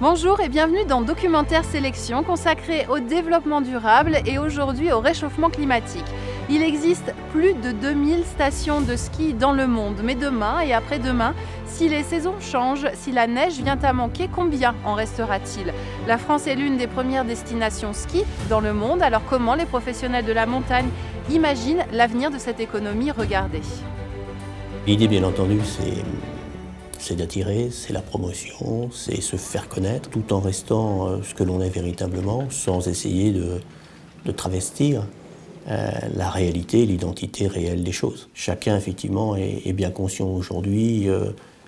Bonjour et bienvenue dans Documentaire Sélection consacré au développement durable et aujourd'hui au réchauffement climatique. Il existe plus de 2000 stations de ski dans le monde, mais demain et après-demain, si les saisons changent, si la neige vient à manquer, combien en restera-t-il? La France est l'une des premières destinations ski dans le monde, alors comment les professionnels de la montagne imaginent l'avenir de cette économie? Regardez. L'idée, bien entendu, c'est d'attirer, c'est la promotion, c'est se faire connaître, tout en restant ce que l'on est véritablement, sans essayer de travestir la réalité, l'identité réelle des choses. Chacun, effectivement, est bien conscient aujourd'hui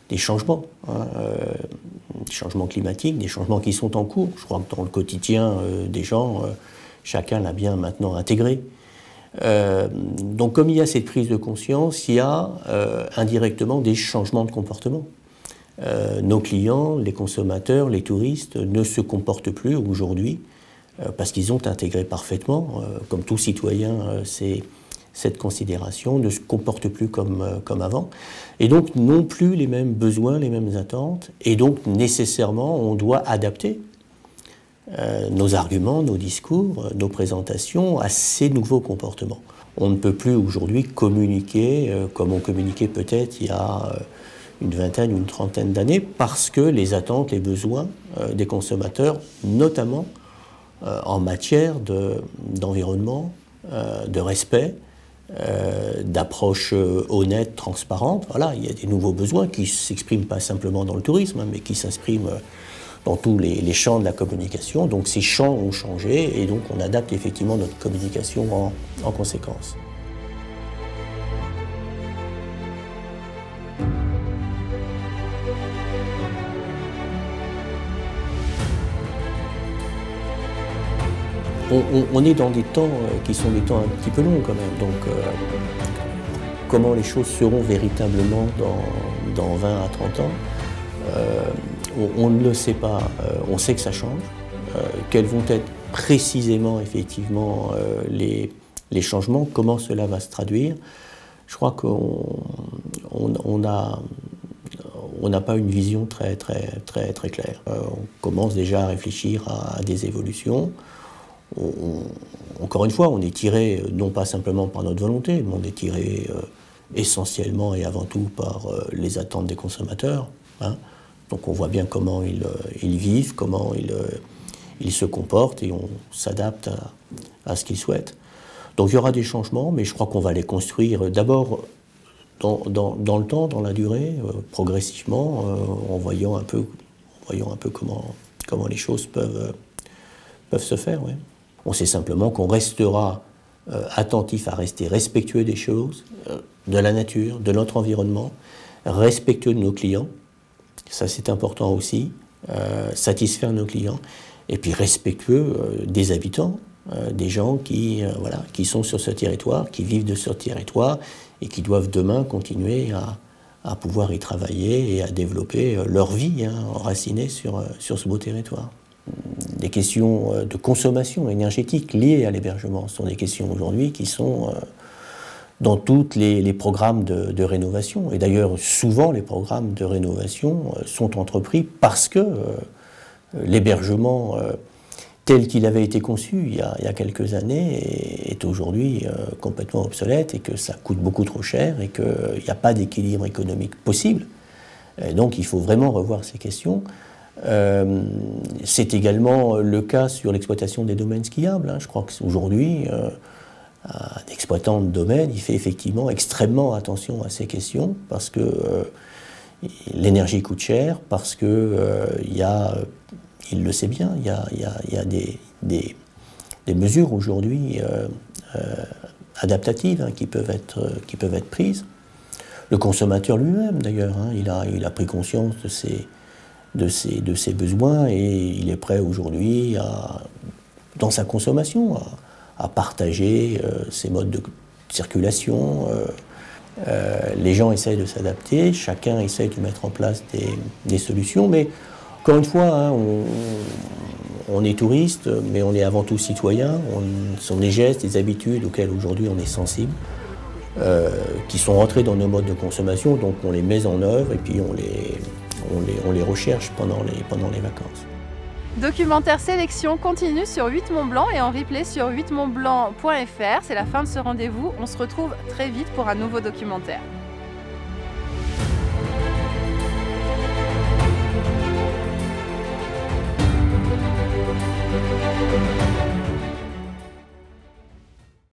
des changements, des changements climatiques, des changements qui sont en cours. Je crois que dans le quotidien des gens, chacun l'a bien maintenant intégré. Donc comme il y a cette prise de conscience, il y a indirectement des changements de comportement. Nos clients, les consommateurs, les touristes ne se comportent plus aujourd'hui parce qu'ils ont intégré parfaitement, comme tout citoyen, cette considération, ne se comportent plus comme avant, et donc n'ont plus les mêmes besoins, les mêmes attentes, et donc nécessairement on doit adapter nos arguments, nos discours, nos présentations à ces nouveaux comportements. On ne peut plus aujourd'hui communiquer comme on communiquait peut-être il y a une vingtaine, une trentaine d'années, parce que les attentes, les besoins des consommateurs, notamment en matière d'environnement, de respect, d'approche honnête, transparente, voilà, il y a des nouveaux besoins qui ne s'expriment pas simplement dans le tourisme, mais qui s'expriment dans tous les champs de la communication. Donc ces champs ont changé et donc on adapte effectivement notre communication en conséquence. On est dans des temps qui sont des temps un petit peu longs quand même. Donc comment les choses seront véritablement dans 20 à 30 ans, on ne le sait pas. On sait que ça change. Quels vont être précisément, effectivement, les changements, comment cela va se traduire. Je crois qu'on n'a pas une vision très claire. On commence déjà à réfléchir à des évolutions. Encore une fois, on est tiré non pas simplement par notre volonté, mais on est tiré essentiellement et avant tout par les attentes des consommateurs. Donc on voit bien comment ils vivent, comment ils se comportent et on s'adapte à ce qu'ils souhaitent. Donc il y aura des changements, mais je crois qu'on va les construire d'abord dans le temps, dans la durée, progressivement, en voyant un peu comment les choses peuvent se faire. Ouais. On sait simplement qu'on restera attentif à rester respectueux des choses, de la nature, de notre environnement, respectueux de nos clients. Ça, c'est important aussi, satisfaire nos clients, et puis respectueux des habitants, des gens qui sont sur ce territoire, qui vivent de ce territoire, et qui doivent demain continuer à pouvoir y travailler et à développer leur vie enracinée sur ce beau territoire. Des questions de consommation énergétique liées à l'hébergement sont des questions aujourd'hui qui sont dans tous les programmes de rénovation. Et d'ailleurs, souvent, les programmes de rénovation sont entrepris parce que l'hébergement tel qu'il avait été conçu il y a quelques années est aujourd'hui complètement obsolète et que ça coûte beaucoup trop cher et qu'il n'y a pas d'équilibre économique possible. Et donc, il faut vraiment revoir ces questions. C'est également le cas sur l'exploitation des domaines skiables. Je crois qu'aujourd'hui, un exploitant de domaine, il fait effectivement extrêmement attention à ces questions parce que l'énergie coûte cher, parce que il le sait bien, il y a des mesures aujourd'hui adaptatives qui peuvent être prises. Le consommateur lui-même, d'ailleurs, il a pris conscience de ses besoins et il est prêt aujourd'hui, dans sa consommation, à partager ses modes de circulation. Les gens essayent de s'adapter, chacun essaye de mettre en place des solutions, mais encore une fois, on est touriste, mais on est avant tout citoyen. Ce sont des gestes, des habitudes auxquelles aujourd'hui on est sensible, qui sont rentrés dans nos modes de consommation, donc on les met en œuvre et puis on les recherche pendant les vacances. Documentaire sélection continue sur 8 Mont Blanc et en replay sur 8montblanc.fr. C'est la fin de ce rendez-vous. On se retrouve très vite pour un nouveau documentaire.